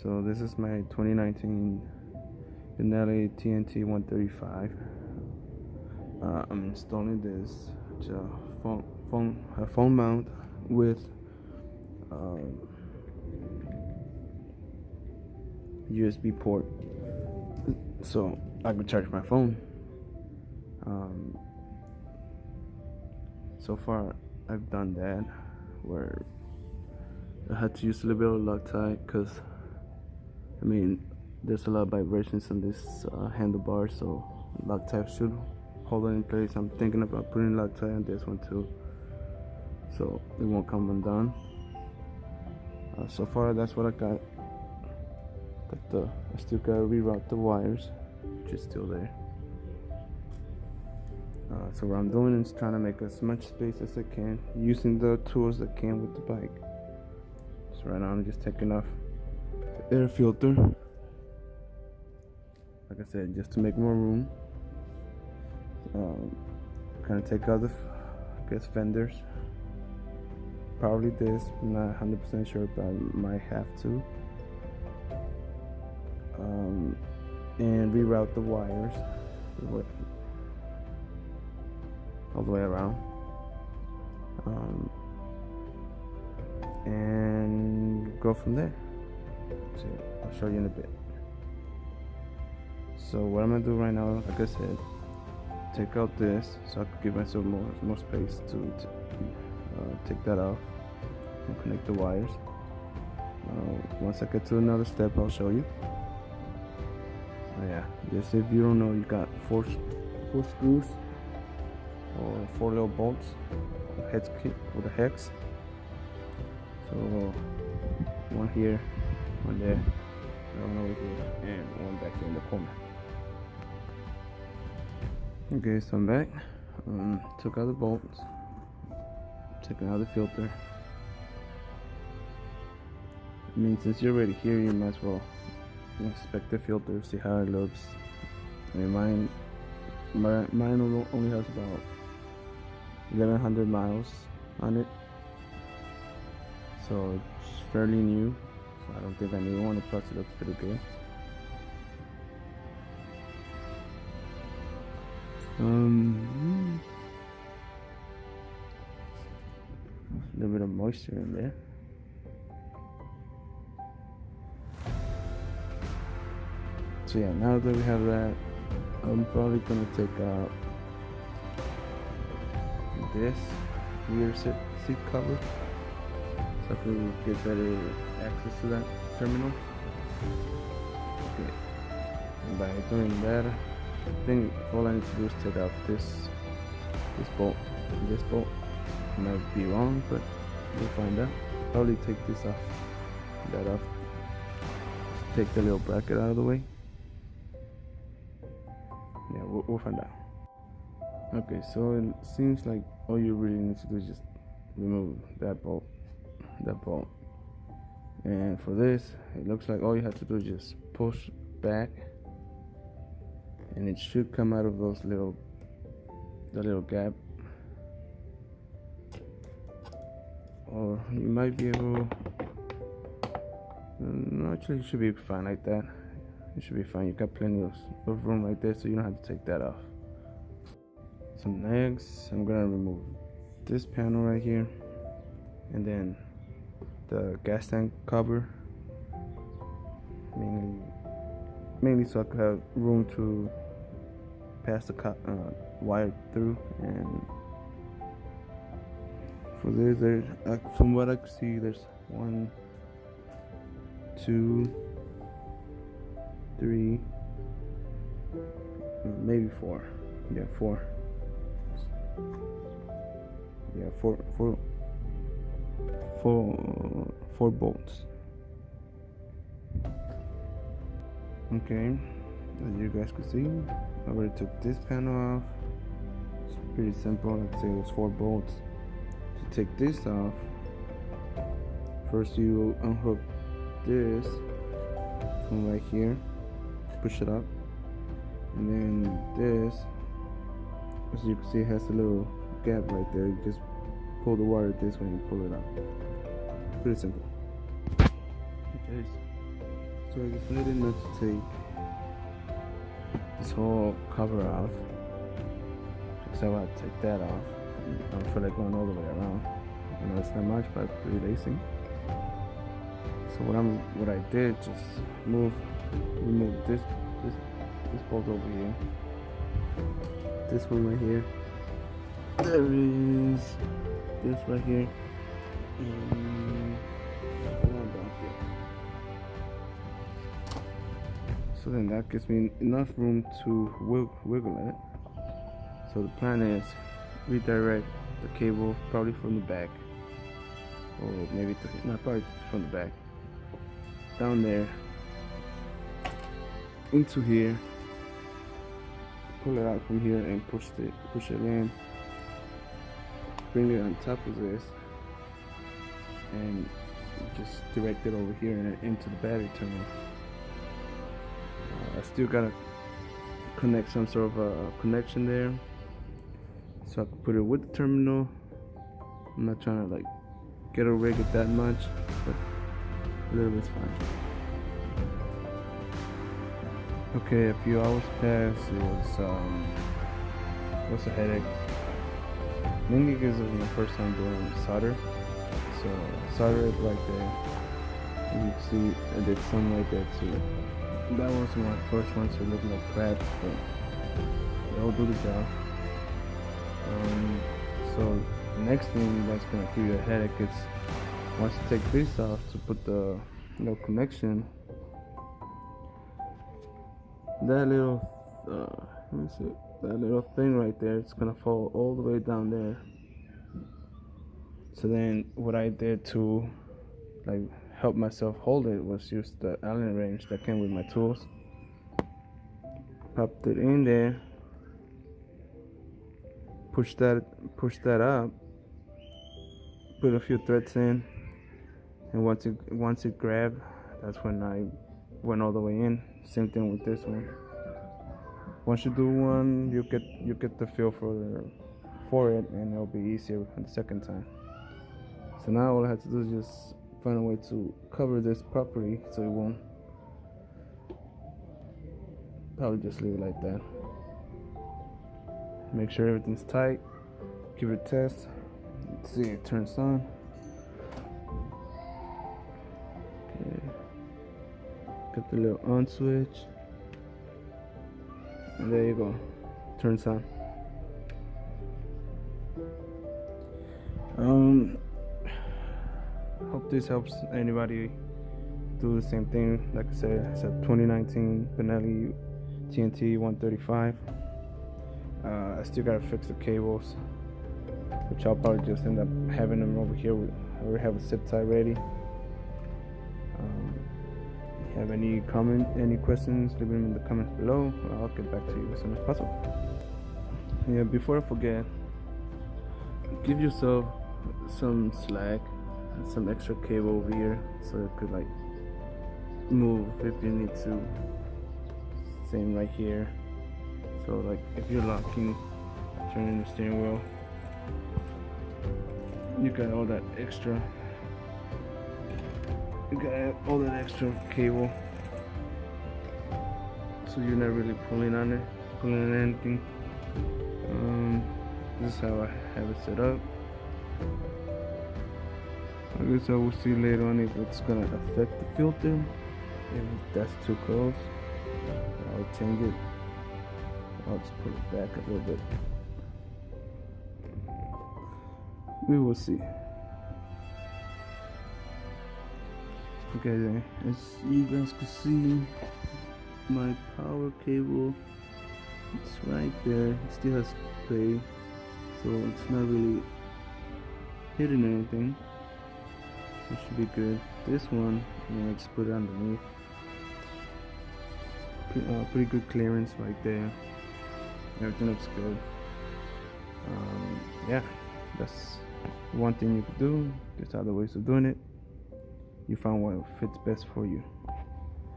So this is my 2019 Benelli TNT 135. I'm installing this to a phone mount with USB port, so I can charge my phone. So far I've done that, where I had to use a little bit of Loctite because there's a lot of vibrations on this handlebar, so Loctite should hold it in place. I'm thinking about putting Loctite on this one too, so it won't come undone. So far that's what I got. I still gotta reroute the wires, which is still there. So what I'm doing is trying to make as much space as I can, using the tools I can with the bike. So right now I'm just taking off the air filter, like I said, just to make more room. Kind of take out the fenders. Probably this, I'm not 100% sure, but I might have to. And reroute the wires all the way around, and go from there. So I'll show you in a bit. So what I'm gonna do right now, like I said, take out this so I can give myself more space to take that off and connect the wires. Once I get to another step, I'll show you. Yeah, just if you don't know, you got four screws or 4 little bolts with a hex. So one here, one there, one over here, and one back here in the corner. Okay, so I'm back. Took out the bolts, taking out the filter. Since you're already here, you might as well inspect the filter, see how it looks. Mine only has about 1100 miles on it, so it's fairly new. So I don't think I need one. Plus, it looks pretty good. A little bit of moisture in there. So yeah, now that we have that, I'm probably gonna take out this rear seat cover so I can get better access to that terminal. Okay, and by doing that, I think all I need to do is take out this bolt. I might be wrong, but we'll find out. Probably take that off. Take the little bracket out of the way. Yeah, we'll find out. Okay, so it seems like all you really need to do is just remove that bolt. And for this, it looks like all you have to do is just push back, and it should come out of the little gap. Or you might be able. No, actually, it should be fine like that. It should be fine. You got plenty of room right there, so you don't have to take that off. So next, I'm gonna remove this panel right here, and then the gas tank cover, mainly so I could have room to pass the wire through. And for this, there's from what I can see, there's 1, 2, 3, maybe 4. Yeah, 4. Yeah, four bolts. Okay, as you guys can see, I already took this panel off. It's pretty simple. Like I say, there's 4 bolts. To take this off, first you unhook this from right here, push it up, and then this, as you can see, it has a little gap right there. You just pull the wire this way and pull it out. Pretty simple. Okay, So I decided not to take this whole cover off, because I want to take that off. I don't feel like going all the way around. I know it's not much, but pretty lazy. So what I did, just remove this bolt over here. This one right here. There is this right here. And one down here. So then that gives me enough room to wiggle it. So the plan is redirect the cable probably from the back, or maybe not probably from the back, down there into here, pull it out from here and push it in, bring it on top of this, and just direct it over here and into the battery terminal. I still gotta connect some sort of a connection there, so I can put it with the terminal. I'm not trying to like get a rig it that much, but a little bit's fine. Okay, a few hours passed. It was a headache, mainly because it was my first time doing solder. So solder it right there. You can see I did some right there too. That was my first one, so it looked like crap, but they'll do the job. So the next thing that's gonna give you a headache is once you take this off to put the connection. That little let me see, that little thing right there, it's gonna fall all the way down there. So then what I did to like help myself hold it was use the Allen wrench that came with my tools. Popped it in there, push that up, put a few threads in, and once it grabbed, that's when I went all the way in. Same thing with this one. Once you do one, you get the feel for it, and it'll be easier the second time. So now all I have to do is just find a way to cover this properly so it won't. Probably just leave it like that. Make sure everything's tight. Give it a test. Let's see, it turns on. Okay. Got the little on switch. And there you go. Turns on. Hope this helps anybody do the same thing. Like I said, it's a 2019 Benelli TNT 135. I still gotta fix the cables, which I'll probably just end up having them over here. I already have a zip tie ready. Have any questions, leave them in the comments below. I'll get back to you as soon as possible. Yeah, before I forget, give yourself some slack, some extra cable over here, so it could like move if you need to. Same right here. So like if you're turning the steering wheel, you got all that extra. You got all that extra cable, so you're not really pulling on anything. This is how I have it set up. I guess I will see later on if it's gonna affect the filter. If that's too close, I'll change it. I'll just put it back a little bit. We will see. Okay, then, as you guys can see, my power cable, it's right there. It still has play, so it's not really hitting anything. So it should be good. This one, I just put it underneath. Pretty good clearance right there. Everything looks good. Yeah, that's one thing you could do. There's other ways of doing it. You find what fits best for you.